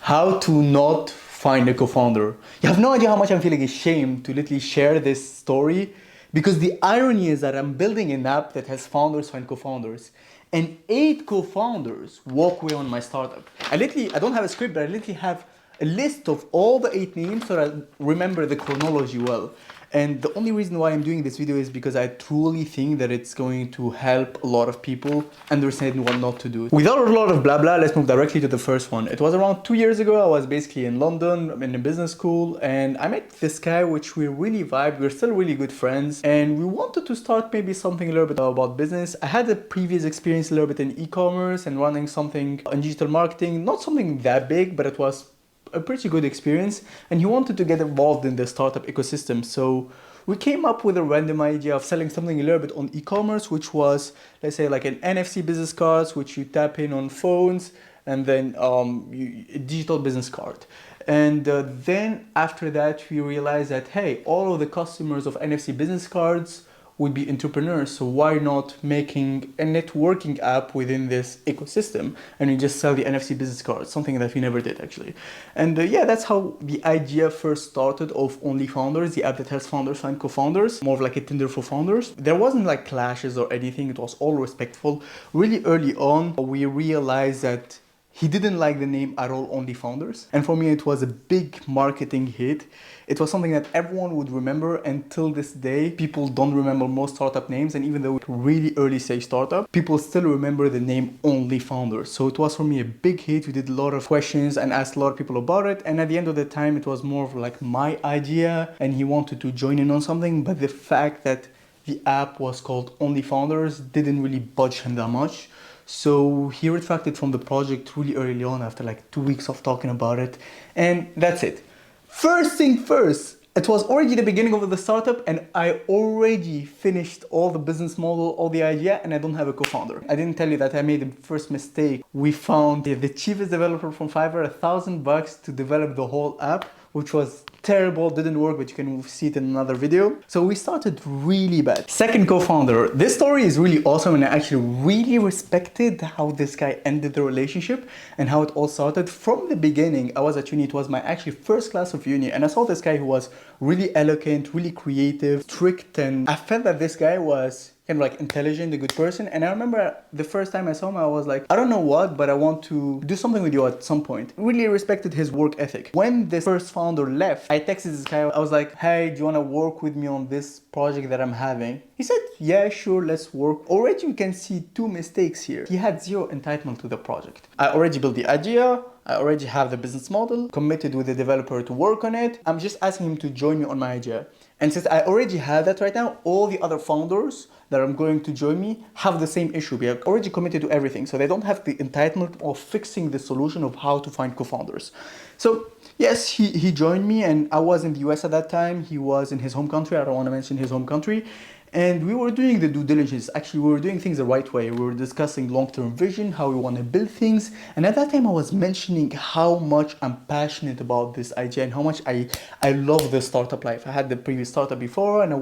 How to not find a co-founder. You have no idea how much I'm feeling ashamed to literally share this story, because the irony is that I'm building an app that has founders find co-founders, and 8 co-founders walk away on my startup. I don't have a script, but I literally have a list of all the 8 names so that I remember the chronology well. And the only reason why I'm doing this video is because I truly think that it's going to help a lot of people understand what not to do. Without a lot of blah blah, let's move directly to the first one. It was around 2 years ago. I was basically in London in a business school, and I met this guy which we really vibed. We're still really good friends, and we wanted to start maybe something a little bit about business. I had a previous experience a little bit in e-commerce and running something in digital marketing, not something that big, but it was a pretty good experience, and he wanted to get involved in the startup ecosystem. So we came up with a random idea of selling something a little bit on e-commerce, which was, let's say, like an NFC business cards, which you tap in on phones, and then a digital business card. And then after that, we realized that, hey, all of the customers of NFC business cards would be entrepreneurs, so why not making a networking app within this ecosystem, and we just sell the NFC business cards, something that we never did actually. And yeah, that's how the idea first started of OnlyFounders, the app that helps founders find co-founders, more of like a Tinder for founders. There wasn't like clashes or anything, it was all respectful. Really early on, we realized that he didn't like the name at all, OnlyFounders. And for me, it was a big marketing hit. It was something that everyone would remember. Until this day, people don't remember most startup names. And even though it's a really early stage startup, people still remember the name OnlyFounders. So it was for me a big hit. We did a lot of questions and asked a lot of people about it. And at the end of the time, it was more of like my idea, and he wanted to join in on something. But the fact that the app was called OnlyFounders didn't really budge him that much. So he retracted from the project really early on after like 2 weeks of talking about it. And that's it. First thing first, it was already the beginning of the startup, and I already finished all the business model, all the idea, and I don't have a co-founder. I didn't tell you that I made the first mistake. We found the cheapest developer from Fiverr, $1,000 to develop the whole app, which was terrible, didn't work, but you can see it in another video. So we started really bad. Second co-founder. This story is really awesome, and I actually really respected how this guy ended the relationship and how it all started. From the beginning, I was at uni. It was my actually first class of uni, and I saw this guy who was really eloquent, really creative, strict, and I felt that this guy was kind of like intelligent, a good person. And I remember the first time I saw him, I was like, I don't know what, but I want to do something with you at some point. Really respected his work ethic. When this first founder left, I texted this guy. I was like, hey, do you want to work with me on this project that I'm having? He said, yeah, sure, let's work. Already you can see 2 mistakes here. He had zero entitlement to the project. I already built the idea. I already have the business model, committed with the developer to work on it. I'm just asking him to join me on my idea. And since I already have that right now, all the other founders that are going to join me have the same issue. We are already committed to everything. So they don't have the entitlement of fixing the solution of how to find co-founders. So yes, he joined me, and I was in the US at that time. He was in his home country. I don't want to mention his home country. And we were doing the due diligence. Actually, we were doing things the right way. We were discussing long-term vision, how we want to build things. And at that time, I was mentioning how much I'm passionate about this idea and how much I love the startup life. I had the previous startup before, and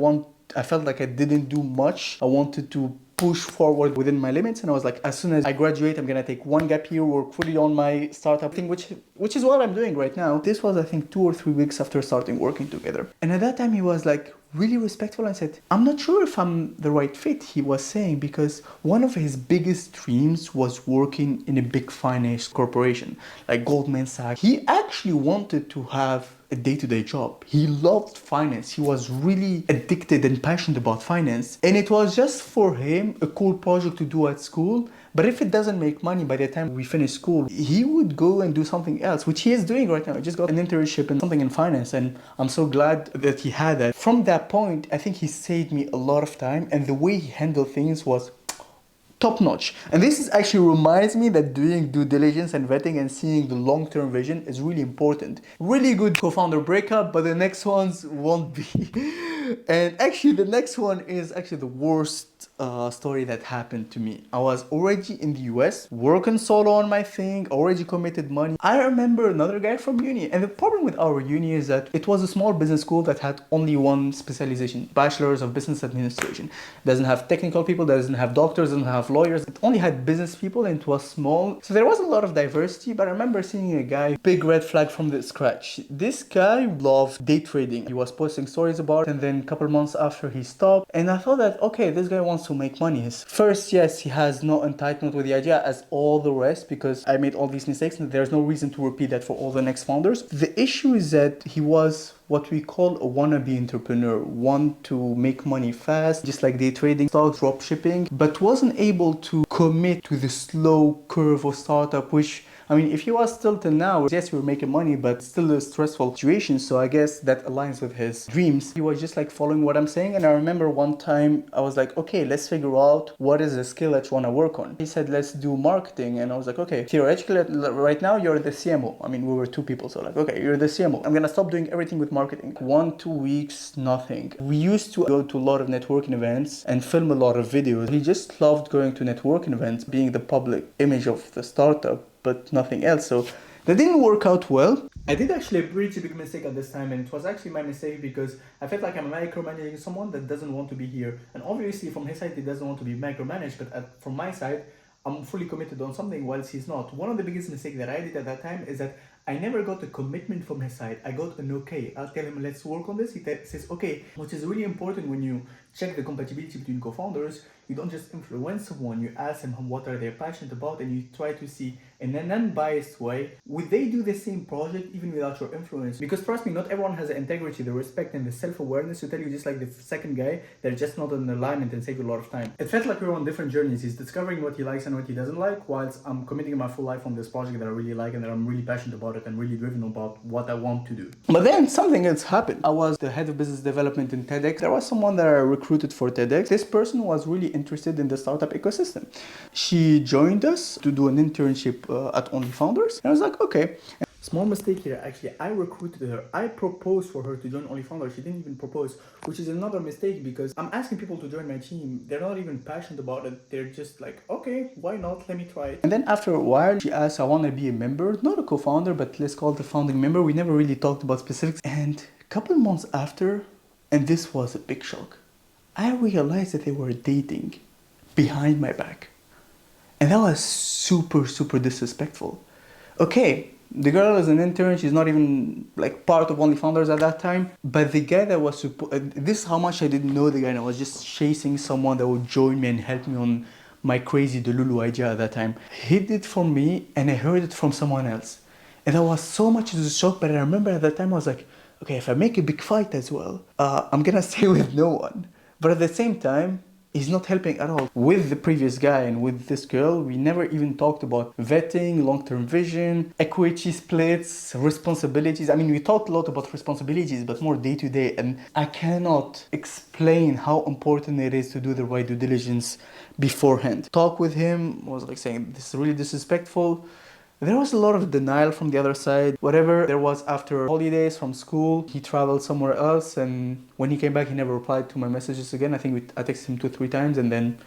I felt like I didn't do much. I wanted to push forward within my limits, and I was like, as soon as I graduate, I'm gonna take 1 gap year, work fully on my startup thing, which is what I'm doing right now. This was, I think, 2 or 3 weeks after starting working together. And at that time, he was like really respectful and said, I'm not sure if I'm the right fit, he was saying, because one of his biggest dreams was working in a big finance corporation like Goldman Sachs. He actually wanted to have a day-to-day job. He loved finance. He was really addicted and passionate about finance. And it was just for him a cool project to do at school. But if it doesn't make money by the time we finish school, he would go and do something else, which he is doing right now. He just got an internship in something in finance, and I'm so glad that he had that. From that point, I think he saved me a lot of time, and the way he handled things was top notch. And this is actually reminds me that doing due diligence and vetting and seeing the long-term vision is really important. Really good co-founder breakup, but the next ones won't be. And actually the next one is actually the worst story that happened to me. I was already in the US, working solo on my thing, already committed money. I remember another guy from uni, and the problem with our uni is that it was a small business school that had only one specialization, Bachelor's of Business Administration. Doesn't have technical people, doesn't have doctors, doesn't have lawyers. It only had business people, and it was small. So there was a lot of diversity, but I remember seeing a guy, big red flag from the scratch. This guy loved day trading. He was posting stories about it, and then a couple months after he stopped. And I thought that, okay, this guy wants to make money. First, yes, he has no entitlement with the idea as all the rest, because I made all these mistakes and there's no reason to repeat that for all the next founders. The issue is that he was what we call a wannabe entrepreneur, want to make money fast, just like day trading, stocks, drop shipping, but wasn't able to commit to the slow curve of startup, which, I mean, if he was still till now, yes, we were making money, but still a stressful situation. So I guess that aligns with his dreams. He was just like following what I'm saying. And I remember one time I was like, okay, let's figure out what is the skill that you want to work on. He said, let's do marketing. And I was like, okay, theoretically, right now you're the CMO. I mean, we were two people. So like, okay, you're the CMO. I'm going to stop doing everything with marketing. 1-2 weeks, nothing. We used to go to a lot of networking events and film a lot of videos. He just loved going to networking events, being the public image of the startup, but nothing else. So that didn't work out well. I did actually a pretty big mistake at this time, and it was actually my mistake because I felt like I'm micromanaging someone that doesn't want to be here. And obviously from his side, he doesn't want to be micromanaged, but from my side, I'm fully committed on something whilst he's not. One of the biggest mistakes that I did at that time is that I never got a commitment from his side. I got an okay. I'll tell him, let's work on this. He says, okay, which is really important when you check the compatibility between co-founders. You don't just influence someone, you ask them what are they passionate about, and you try to see in an unbiased way, would they do the same project even without your influence? Because trust me, not everyone has the integrity, the respect, and the self-awareness to tell you, just like the second guy, they're just not in alignment and save you a lot of time. It felt like we were on different journeys. He's discovering what he likes and what he doesn't like, whilst I'm committing my full life on this project that I really like and that I'm really passionate about it and really driven about what I want to do. But then something else happened. I was the head of business development in TEDx. There was someone that I recruited for TEDx. This person was really interested in the startup ecosystem. She joined us to do an internship at OnlyFounders. And I was like, okay. Small mistake here, actually, I recruited her. I proposed for her to join OnlyFounders. She didn't even propose, which is another mistake because I'm asking people to join my team. They're not even passionate about it. They're just like, okay, why not? Let me try it. And then after a while, she asked, I want to be a member, not a co-founder, but let's call it a founding member. We never really talked about specifics. And a couple months after, and this was a big shock, I realized that they were dating behind my back. And that was super, super disrespectful. Okay, the girl is an intern, she's not even like part of OnlyFounders at that time. But the guy that was this is how much I didn't know the guy, and I was just chasing someone that would join me and help me on my crazy Delulu idea at that time. He did for me, and I heard it from someone else. And that was so much of a shock, but I remember at that time I was like, okay, if I make a big fight as well, I'm gonna stay with no one. But at the same time, he's not helping at all. With the previous guy and with this girl, we never even talked about vetting, long-term vision, equity splits, responsibilities. I mean, we talked a lot about responsibilities, but more day-to-day. And I cannot explain how important it is to do the right due diligence beforehand. Talk with him was like saying, this is really disrespectful. There was a lot of denial from the other side. Whatever there was after holidays from school, he traveled somewhere else, and when he came back, he never replied to my messages again. I think I texted him 2-3 times, and then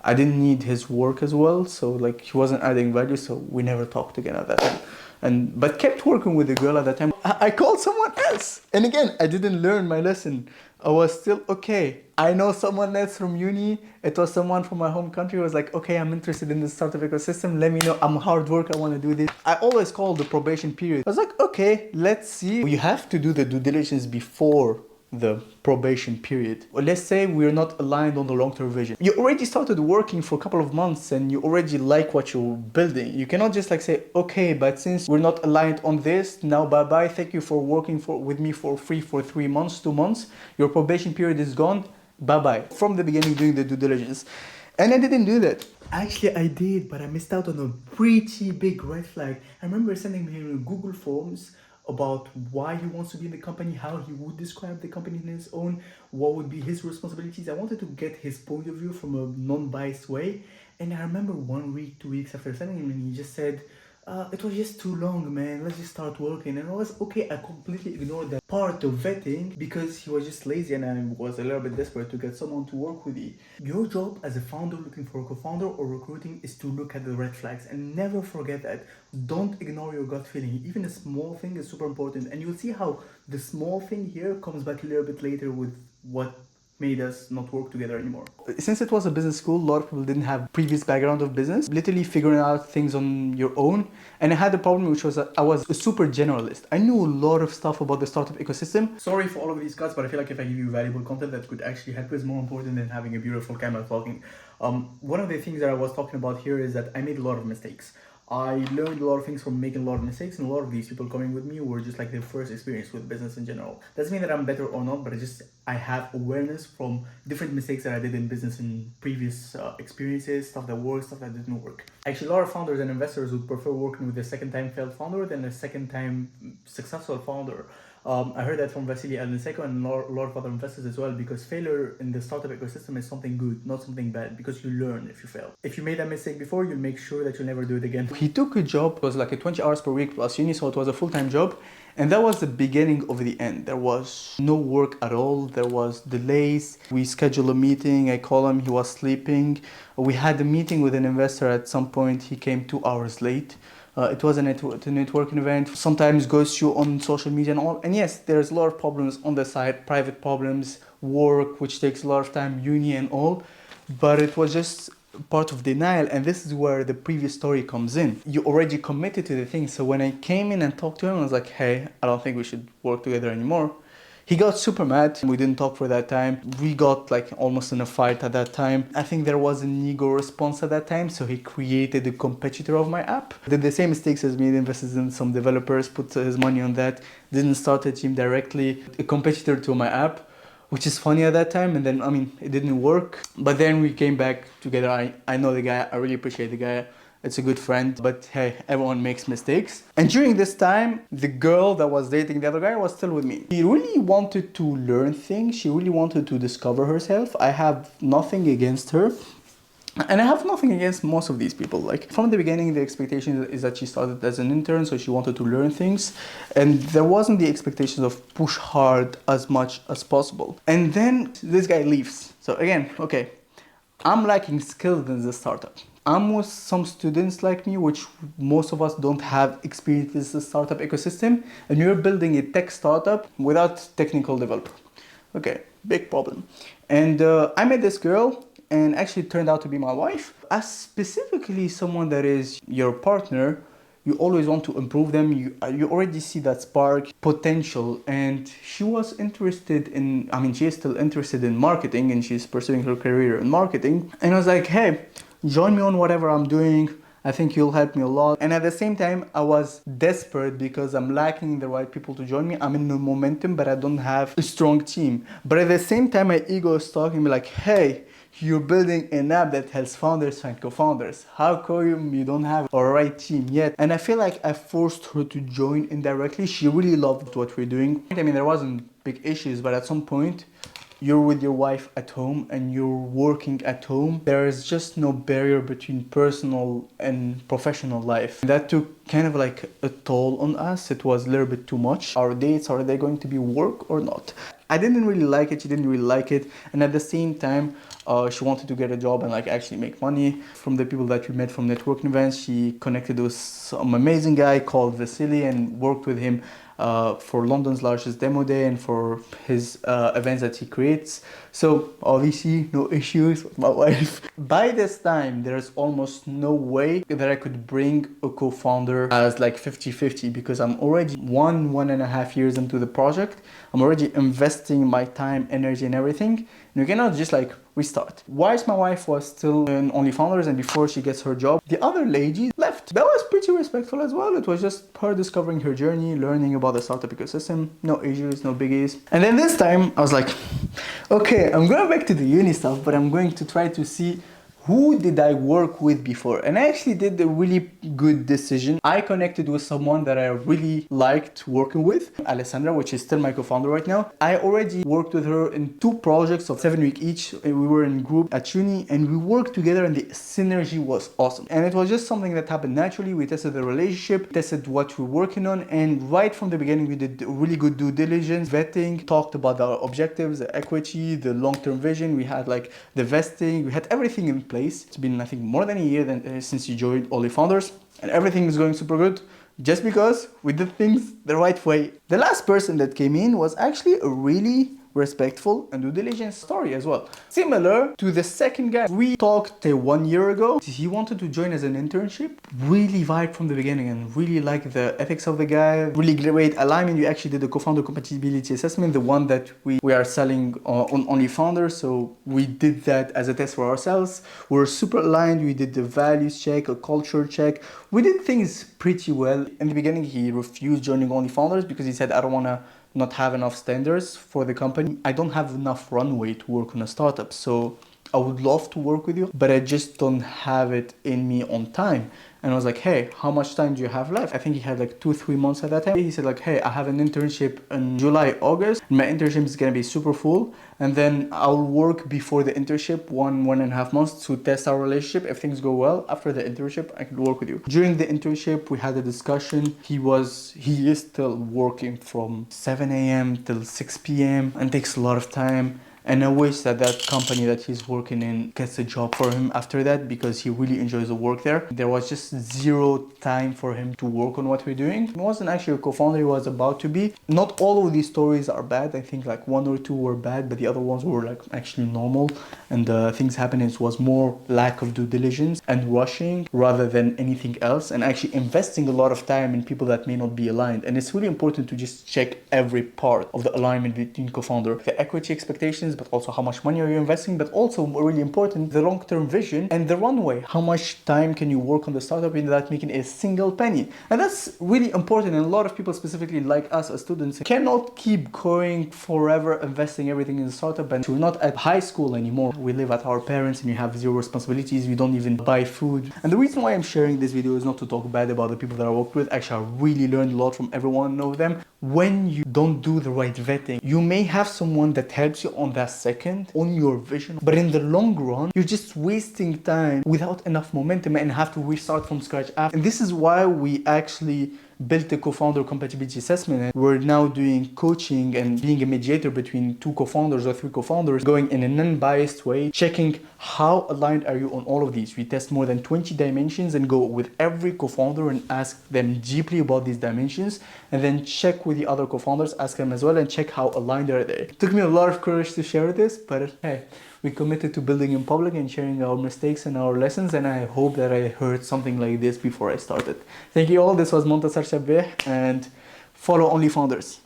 I didn't need his work as well, so like he wasn't adding value, so we never talked again at that time. But kept working with the girl at that time. I called someone else, and again, I didn't learn my lesson. I was still okay. I know someone else from uni. It was someone from my home country who was like, okay, I'm interested in the startup ecosystem. Let me know. I'm hard work. I want to do this. I always call the probation period. I was like, okay, let's see. You have to do the due diligence before the probation period. Well, let's say we're not aligned on the long-term vision. You already started working for a couple of months and you already like what you're building. You cannot just like say, okay, but since we're not aligned on this, now bye-bye. Thank you for working with me for free for 3 months, 2 months. Your probation period is gone. Bye-bye. From the beginning, doing the due diligence. And I didn't do that. Actually, I did, but I missed out on a pretty big red flag. I remember sending him Google Forms about why he wants to be in the company, how he would describe the company in his own, what would be his responsibilities. I wanted to get his point of view from a non-biased way. And I remember 1 week, 2 weeks after sending him, and he just said, it was just too long, man. Let's just start working. And I was okay. I completely ignored that part of vetting because he was just lazy and I was a little bit desperate to get someone to work with you. Your job as a founder looking for a co-founder or recruiting is to look at the red flags and never forget that. Don't ignore your gut feeling. Even a small thing is super important. And you'll see how the small thing here comes back a little bit later with what made us not work together anymore. Since it was a business school, a lot of people didn't have previous background of business, literally figuring out things on your own. And I had a problem, which was that I was a super generalist. I knew a lot of stuff about the startup ecosystem. Sorry for all of these cuts, but I feel like if I give you valuable content that could actually help is more important than having a beautiful camera talking. One of the things that I was talking about here is that I made a lot of mistakes. I learned a lot of things from making a lot of mistakes, and a lot of these people coming with me were just like their first experience with business in general. Doesn't mean that I'm better or not, but I have awareness from different mistakes that I did in business in previous experiences, stuff that worked, stuff that didn't work. Actually, a lot of founders and investors would prefer working with a second-time failed founder than a second-time successful founder. I heard that from Vasily Alenseko and a lot of other investors as well, because failure in the startup ecosystem is something good, not something bad, because you learn if you fail. If you made that mistake before, you'll make sure that you'll never do it again. He took a job, it was like a 20 hours per week plus uni, so it was a full-time job. And that was the beginning of the end. There was no work at all. There was delays. We scheduled a meeting. I called him. He was sleeping. We had a meeting with an investor at some point. He came 2 hours late. It was a networking event. Sometimes goes you on social media and all. And yes, there's a lot of problems on the side. Private problems, work, which takes a lot of time, uni and all. But it was just part of denial, and this is where the previous story comes in. You already committed to the thing, so when I came in and talked to him, I was like, hey, I don't think we should work together anymore. He got super mad. We didn't talk for that time. We got like almost in a fight at that time. I think there was an ego response at that time, so he created a competitor of my app. Did the same mistakes as me, invested in some developers, put his money on that, didn't start a team directly, a competitor to my app, which is funny at that time. And then, I mean, it didn't work. But then we came back together. I know the guy. I really appreciate the guy. It's a good friend. But hey, everyone makes mistakes. And during this time, the girl that was dating the other guy was still with me. She really wanted to learn things. She really wanted to discover herself. I have nothing against her. And I have nothing against most of these people. Like from the beginning, the expectation is that she started as an intern, so she wanted to learn things. And there wasn't the expectation of push hard as much as possible. And then this guy leaves. So again, okay, I'm lacking skills in the startup. I'm with some students like me, which most of us don't have experience with the startup ecosystem. And you're building a tech startup without technical developer. Okay, big problem. And I met this girl, and actually turned out to be my wife. As specifically someone that is your partner, you always want to improve them. You already see that spark potential, and she was interested in, I mean, she is still interested in marketing, and she's pursuing her career in marketing. And I was like, hey, join me on whatever I'm doing. I think you'll help me a lot. And at the same time, I was desperate because I'm lacking the right people to join me. I'm in the momentum, but I don't have a strong team. But at the same time, my ego is talking me like, hey, you're building an app that has founders and co-founders. How come you don't have a right team yet? And I feel like I forced her to join indirectly. She really loved what we're doing. I mean, there wasn't big issues, but at some point, you're with your wife at home and you're working at home. There is just no barrier between personal and professional life. That took kind of like a toll on us. It was a little bit too much. Our dates, are they going to be work or not? I didn't really like it. She didn't really like it. And at the same time, she wanted to get a job and like actually make money. From the people that we met from networking events, she connected with some amazing guy called Vasily and worked with him for London's largest demo day and for his events that he creates. So obviously no issues with my wife. By this time, there's almost no way that I could bring a co-founder as like 50-50 because I'm already 1.5 years into the project. I'm already investing my time, energy and everything. And you cannot just like restart. Whilst my wife was still in OnlyFounders and before she gets her job, the other lady left. That was pretty respectful as well. It was just her discovering her journey, learning about the startup ecosystem, no issues, no biggies. And then this time I was like, okay, I'm going back to the uni stuff, but I'm going to try to see who did I work with before? And I actually did a really good decision. I connected with someone that I really liked working with, Alessandra, which is still my co-founder right now. I already worked with her in 2 projects of 7 weeks each. We were in group at uni and we worked together and the synergy was awesome. And it was just something that happened naturally. We tested the relationship, tested what we're working on, and right from the beginning we did really good due diligence, vetting, talked about our objectives, the equity, the long-term vision. We had like the vesting, we had everything in place. It's been, I think, more than a year since you joined OnlyFounders, and everything is going super good just because we did things the right way. The last person that came in was actually a really respectful and due diligence story as well. Similar to the second guy. We talked 1 year ago. He wanted to join as an internship. Really vibed from the beginning and really liked the ethics of the guy. Really great alignment. We actually did the co-founder compatibility assessment, the one that we are selling on OnlyFounders. So we did that as a test for ourselves. We're super aligned. We did the values check, a culture check. We did things pretty well. In the beginning, he refused joining OnlyFounders because he said, I don't want to not have enough standards for the company. I don't have enough runway to work on a startup. So I would love to work with you, but I just don't have it in me on time. And I was like, hey, how much time do you have left? I think he had like 2-3 months at that time. He said like, hey, I have an internship in July, August. My internship is gonna be super full. And then I'll work before the internship 1.5 months to test our relationship. If things go well, after the internship, I can work with you. During the internship, we had a discussion. He is still working from 7 a.m. till 6 p.m. and takes a lot of time. And I wish that that company that he's working in gets a job for him after that, because he really enjoys the work there. There was just zero time for him to work on what we're doing. He wasn't actually a co-founder, he was about to be. Not all of these stories are bad. I think like 1 or 2 were bad, but the other ones were like actually normal. And things happening, it was more lack of due diligence and rushing rather than anything else, and actually investing a lot of time in people that may not be aligned. And it's really important to just check every part of the alignment between co-founder, the equity expectations, but also how much money are you investing, but also really important, the long-term vision and the runway. How much time can you work on the startup without making a single penny? And that's really important. And a lot of people, specifically like us as students, cannot keep going forever investing everything in the startup. And we're not at high school anymore. We live at our parents and you have zero responsibilities. You don't even buy food. And the reason why I'm sharing this video is not to talk bad about the people that I worked with. Actually, I really learned a lot from every one of them. When you don't do the right vetting, you may have someone that helps you on that second on your vision, but in the long run, you're just wasting time without enough momentum and have to restart from scratch after. And this is why we actually built the co-founder compatibility assessment. And we're now doing coaching and being a mediator between 2 co-founders or 3 co-founders, going in an unbiased way, checking how aligned are you on all of these. We test more than 20 dimensions and go with every co-founder and ask them deeply about these dimensions, and then check with the other co-founders, ask them as well, and check how aligned are they. It took me a lot of courage to share this, but hey, we committed to building in public and sharing our mistakes and our lessons, and I hope that I heard something like this before I started. Thank you all. This was Montasser, Chebbah, and follow OnlyFounders.